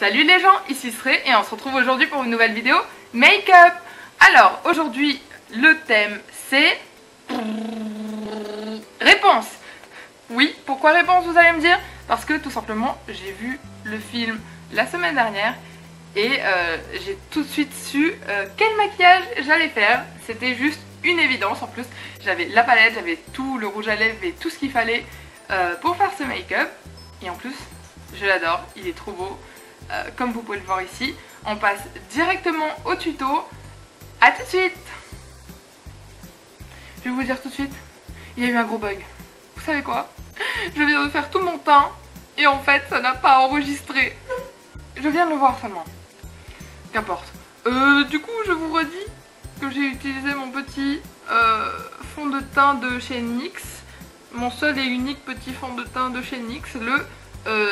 Salut les gens, ici Sré et on se retrouve aujourd'hui pour une nouvelle vidéo make-up. Alors aujourd'hui le thème c'est réponse. Oui, pourquoi réponse vous allez me dire? Parce que tout simplement j'ai vu le film la semaine dernière et j'ai tout de suite su quel maquillage j'allais faire. C'était juste une évidence. En plus j'avais la palette, j'avais tout le rouge à lèvres et tout ce qu'il fallait pour faire ce make-up. Et en plus je l'adore, il est trop beau. Comme vous pouvez le voir ici, on passe directement au tuto. A tout de suite. Je vais vous dire tout de suite, il y a eu un gros bug. Vous savez quoi? Je viens de faire tout mon teint et en fait ça n'a pas enregistré. Je viens de le voir seulement. Qu'importe. Du coup je vous redis que j'ai utilisé mon petit fond de teint de chez NYX. Mon seul et unique petit fond de teint de chez NYX, le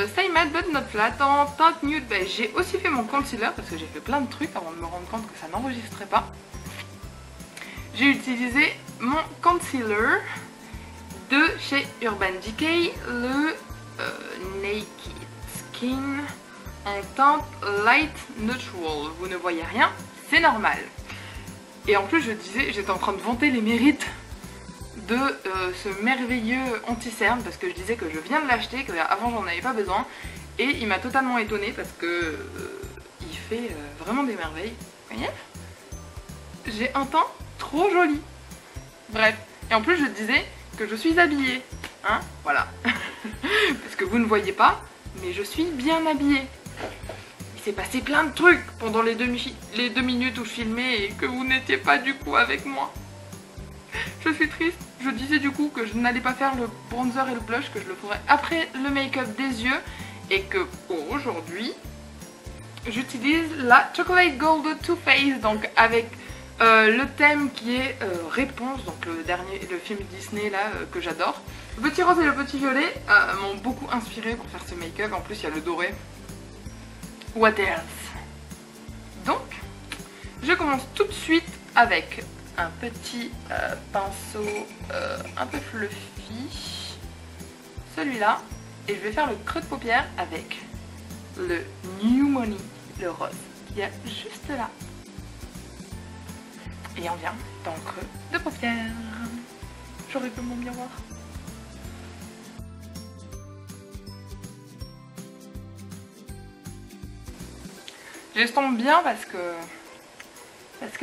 Stay Matte But Not Flat en teinte nude beige. J'ai aussi fait mon concealer parce que j'ai fait plein de trucs avant de me rendre compte que ça n'enregistrait pas. J'ai utilisé mon concealer de chez Urban Decay, le Naked Skin en teinte Light Neutral. Vous ne voyez rien, c'est normal. Et en plus je disais, j'étais en train de vanter les mérites de ce merveilleux anti-cerne parce que je disais que je viens de l'acheter, qu'avant j'en avais pas besoin, et il m'a totalement étonnée parce que il fait vraiment des merveilles. Vous voyez, j'ai un teint trop joli. Bref, et en plus je disais que je suis habillée, hein, voilà. Parce que vous ne voyez pas, mais je suis bien habillée. Il s'est passé plein de trucs pendant les deux minutes où je filmais et que vous n'étiez pas du coup avec moi. Je suis triste. Je disais du coup que je n'allais pas faire le bronzer et le blush, que je le ferais après le make-up des yeux. Et que pour aujourd'hui, j'utilise la Chocolate Gold Too Faced, donc avec le thème qui est Réponse, donc le film Disney là que j'adore. Le petit rose et le petit violet m'ont beaucoup inspiré pour faire ce make-up. En plus il y a le doré. What else? Donc, je commence tout de suite avec un petit pinceau un peu fluffy, celui-là, et je vais faire le creux de paupière avec le New Money, le rose qu'il y a juste là. Et on vient dans le creux de paupière. J'aurais que mon miroir. J'estompe bien parce que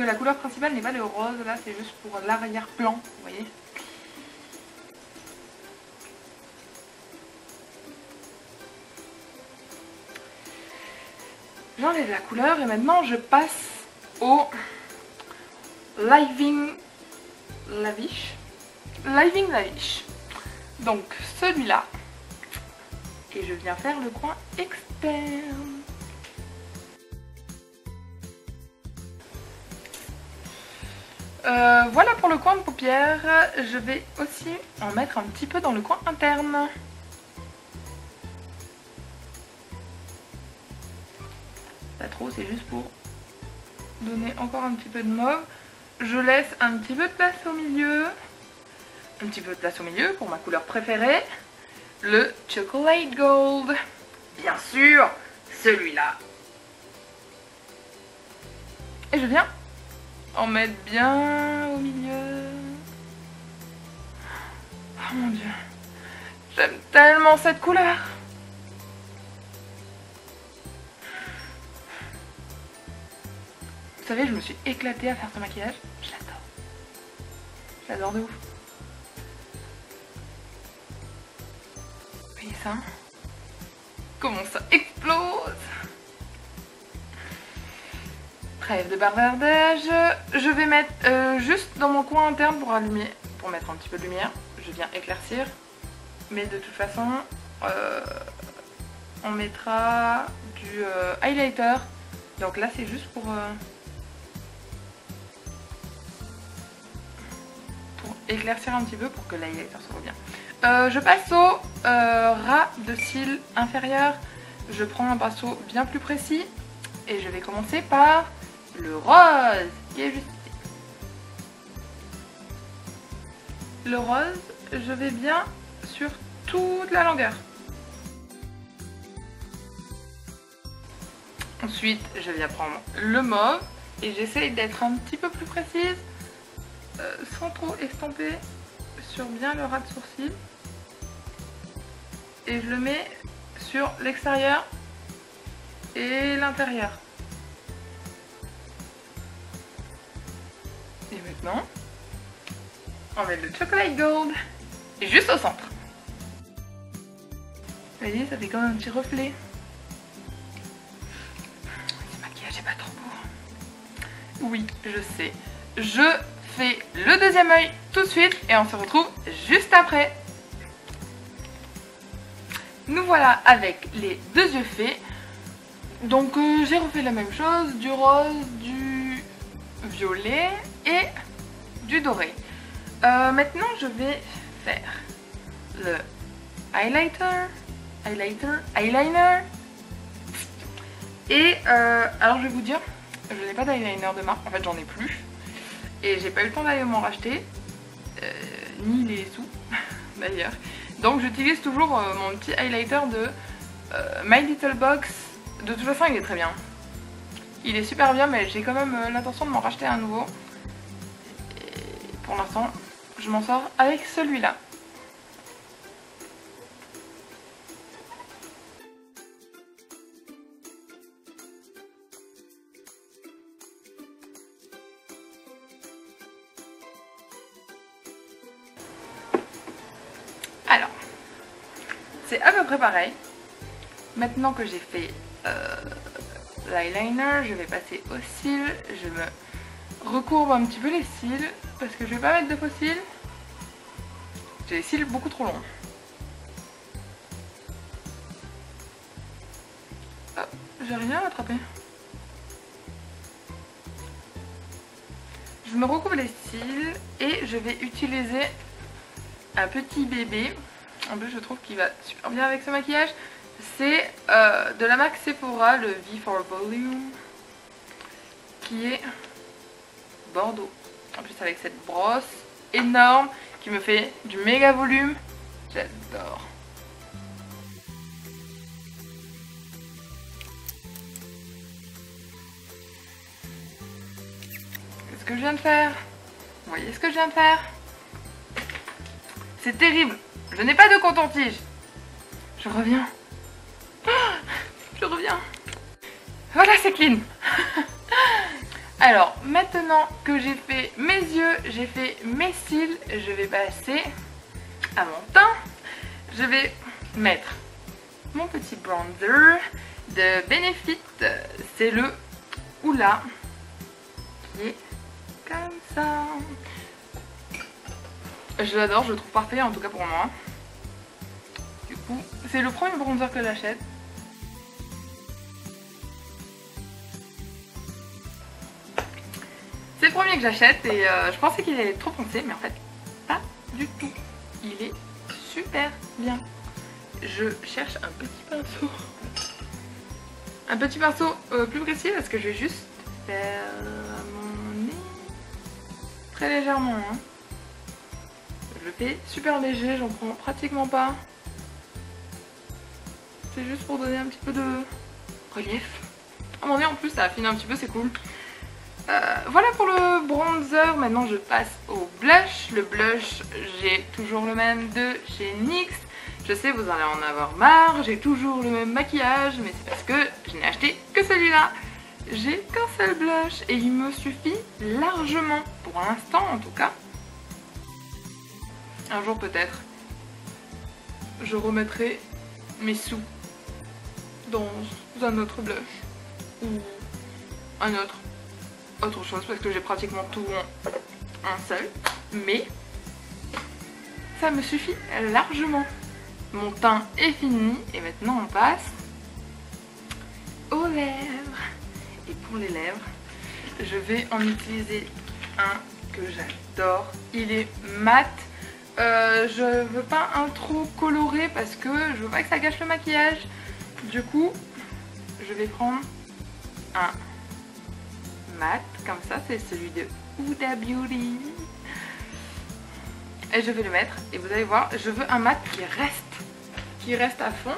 la couleur principale n'est pas le rose, là c'est juste pour l'arrière-plan, vous voyez. J'enlève la couleur et maintenant je passe au Living Lavish. Living Lavish. Donc celui-là. Et je viens faire le coin externe. Voilà pour le coin de paupière. Je vais aussi en mettre un petit peu dans le coin interne. Pas trop, c'est juste pour donner encore un petit peu de mauve. Je laisse un petit peu de place au milieu. Un petit peu de place au milieu pour ma couleur préférée. Le Chocolate Gold. Bien sûr, celui-là. Et je viens en mettre bien au milieu. Oh mon dieu, j'aime tellement cette couleur. Vous savez, je me suis éclatée à faire ce maquillage. Je l'adore. Je l'adore de ouf. Vous voyez ça? Comment ça explose? Trêve de bavardage. Je vais mettre juste dans mon coin interne pour allumer, pour mettre un petit peu de lumière. Je viens éclaircir. Mais de toute façon, on mettra du highlighter. Donc là, c'est juste pour éclaircir un petit peu pour que l'highlighter se voit bien. Je passe au ras de cils inférieur. Je prends un pinceau bien plus précis. Et je vais commencer par le rose qui est juste ici. Le rose, je vais bien sur toute la longueur. Ensuite, je viens prendre le mauve et j'essaye d'être un petit peu plus précise sans trop estomper sur bien le ras de sourcil. Et je le mets sur l'extérieur et l'intérieur. Et maintenant, on met le chocolate gold et juste au centre. Vous voyez, ça fait quand même un petit reflet. Ce maquillage est pas trop beau. Oui, je sais. Je fais le deuxième œil tout de suite et on se retrouve juste après. Nous voilà avec les deux yeux faits. Donc j'ai refait la même chose, du rose, du violet et du doré. Maintenant je vais faire le eyeliner. Et alors je vais vous dire, je n'ai pas d'eyeliner de marque, en fait j'en ai plus. Et j'ai pas eu le temps d'aller m'en racheter, ni les sous d'ailleurs. Donc j'utilise toujours mon petit highlighter de My Little Box. De toute façon il est très bien. Il est super bien, mais j'ai quand même l'intention de m'en racheter un nouveau. Et pour l'instant je m'en sors avec celui-là. Alors, c'est à peu près pareil. Maintenant que j'ai fait l'eyeliner, je vais passer aux cils. Je me recourbe un petit peu les cils parce que je vais pas mettre de faux cils. J'ai les cils beaucoup trop longs. Oh, j'ai rien attrapé. Je me recouvre les cils et je vais utiliser un petit bébé. En plus je trouve qu'il va super bien avec ce maquillage. C'est de la marque Sephora, le V4 Volume, qui est bordeaux. En plus avec cette brosse énorme qui me fait du méga volume. J'adore. Qu'est-ce que je viens de faire? Vous voyez ce que je viens de faire? C'est terrible. Je n'ai pas de coton-tige. Je reviens. Je reviens. Voilà, c'est clean. Alors, maintenant que j'ai fait mes yeux, j'ai fait mes cils, je vais passer à mon teint. Je vais mettre mon petit bronzer de Benefit. C'est le Hoola qui est comme ça. Je l'adore, je le trouve parfait, en tout cas pour moi. Du coup, c'est le premier bronzer que j'achète. C'est le premier que j'achète et je pensais qu'il allait être trop foncé, mais en fait, pas du tout. Il est super bien. Je cherche un petit pinceau. Un petit pinceau plus précis parce que je vais juste faire mon nez très légèrement. Hein. Je le fais super léger, j'en prends pratiquement pas. C'est juste pour donner un petit peu de relief. À mon nez en plus ça affine un petit peu, c'est cool. Voilà pour le bronzer. Maintenant je passe au blush. Le blush, j'ai toujours le même de chez NYX. Je sais, vous allez en avoir marre. J'ai toujours le même maquillage, mais c'est parce que je n'ai acheté que celui-là. J'ai qu'un seul blush et il me suffit largement. Pour l'instant en tout cas. Un jour peut-être, je remettrai mes sous dans un autre blush ou autre chose parce que j'ai pratiquement tout en un seul, mais ça me suffit largement. Mon teint est fini et maintenant on passe aux lèvres. Et pour les lèvres, je vais en utiliser un que j'adore. Il est mat. Je veux pas un trop coloré parce que je veux pas que ça gâche le maquillage. Du coup, je vais prendre un mat comme ça, c'est celui de Huda Beauty. Et je vais le mettre et vous allez voir, je veux un mat qui reste à fond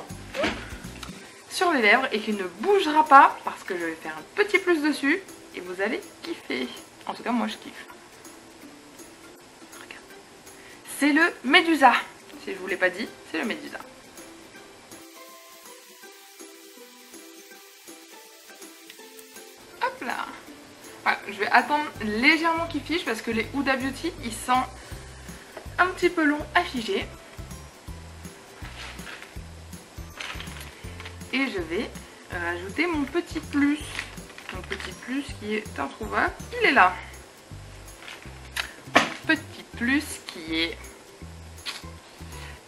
sur les lèvres et qui ne bougera pas parce que je vais faire un petit plus dessus et vous allez kiffer. En tout cas, moi je kiffe. Regarde. C'est le Medusa. Si je vous l'ai pas dit, c'est le Medusa. Hop là. Voilà, je vais attendre légèrement qu'il fiche parce que les Huda Beauty, ils sont un petit peu longs à figer. Et je vais rajouter mon petit plus. Mon petit plus qui est introuvable, il est là. Mon petit plus qui est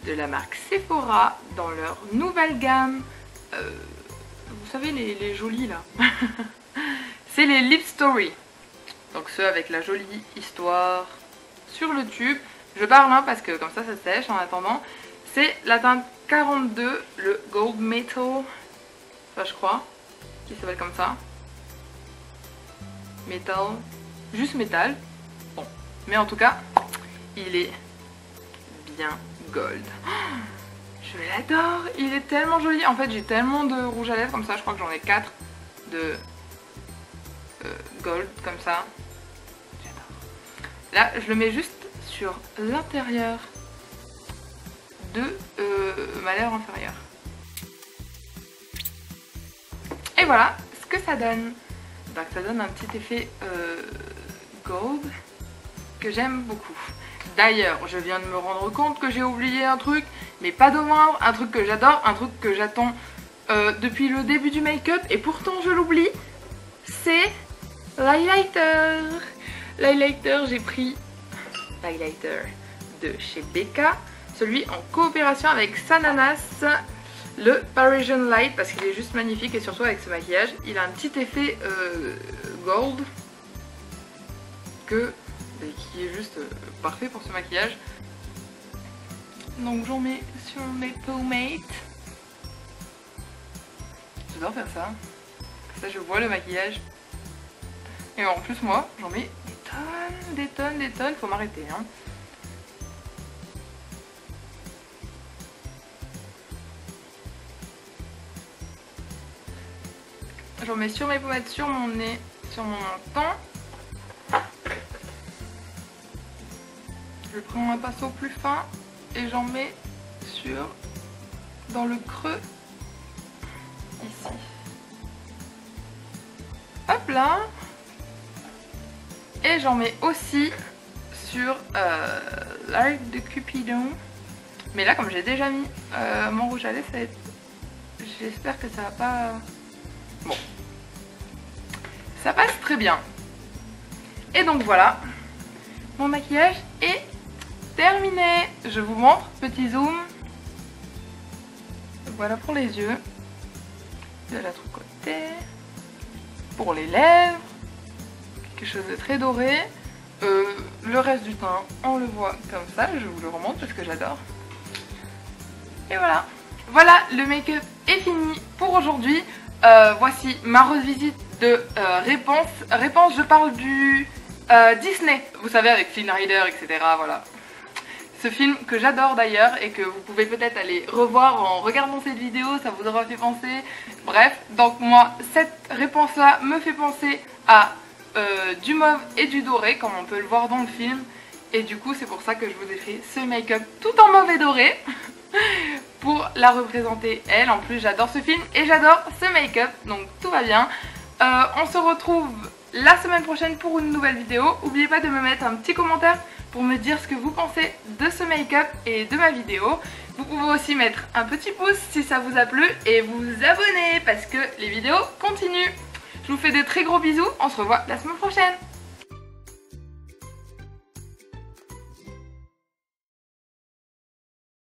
de la marque Sephora dans leur nouvelle gamme. Vous savez les jolis là. C'est les Lip Story. Donc ceux avec la jolie histoire sur le tube. Je parle hein, parce que comme ça sèche en attendant. C'est la teinte 42, le Gold Metal. Ça je crois. Qui s'appelle comme ça. Metal. Juste métal. Bon. Mais en tout cas, il est bien gold. Je l'adore. Il est tellement joli. En fait j'ai tellement de rouge à lèvres comme ça. Je crois que j'en ai 4 de gold comme ça. Là je le mets juste sur l'intérieur de ma lèvre inférieure. Et voilà ce que ça donne. Donc ça donne un petit effet gold que j'aime beaucoup. D'ailleurs je viens de me rendre compte que j'ai oublié un truc, mais pas de moindre, un truc que j'adore, un truc que j'attends depuis le début du make-up et pourtant je l'oublie, c'est l'highlighter. L'highlighter, j'ai pris l'highlighter de chez Becca, celui en coopération avec Sananas, le Parisian Light, parce qu'il est juste magnifique et surtout avec ce maquillage, il a un petit effet gold qui est juste parfait pour ce maquillage. Donc j'en mets sur mes pommettes. J'adore faire ça. Comme ça je vois le maquillage. Et en plus moi j'en mets des tonnes, faut m'arrêter hein. J'en mets sur mes pommettes, sur mon nez, sur mon menton. Je prends un pinceau plus fin et j'en mets dans le creux ici. Hop là. Et j'en mets aussi sur l'arc de Cupidon. Mais là comme j'ai déjà mis mon rouge à lèvres, ça va être... j'espère que ça va pas... Bon. Ça passe très bien. Et donc voilà. Mon maquillage est terminé. Je vous montre, petit zoom. Voilà pour les yeux. De l'autre côté. Pour les lèvres. Quelque chose de très doré. Le reste du teint, on le voit comme ça. Je vous le remonte parce que j'adore. Et voilà. Voilà, le make-up est fini pour aujourd'hui. Voici ma revisite de Réponse. Réponse, je parle du Disney. Vous savez, avec Flynn Rider, etc. Voilà. Ce film que j'adore d'ailleurs et que vous pouvez peut-être aller revoir en regardant cette vidéo, ça vous aura fait penser. Bref, donc moi, cette réponse-là me fait penser à du mauve et du doré, comme on peut le voir dans le film. Et du coup, c'est pour ça que je vous ai fait ce make-up tout en mauve et doré. Pour la représenter elle. En plus j'adore ce film et j'adore ce make-up, donc tout va bien. On se retrouve la semaine prochaine pour une nouvelle vidéo. N'oubliez pas de me mettre un petit commentaire pour me dire ce que vous pensez de ce make-up et de ma vidéo. Vous pouvez aussi mettre un petit pouce si ça vous a plu et vous abonner parce que les vidéos continuent. Je vous fais de très gros bisous, on se revoit la semaine prochaine.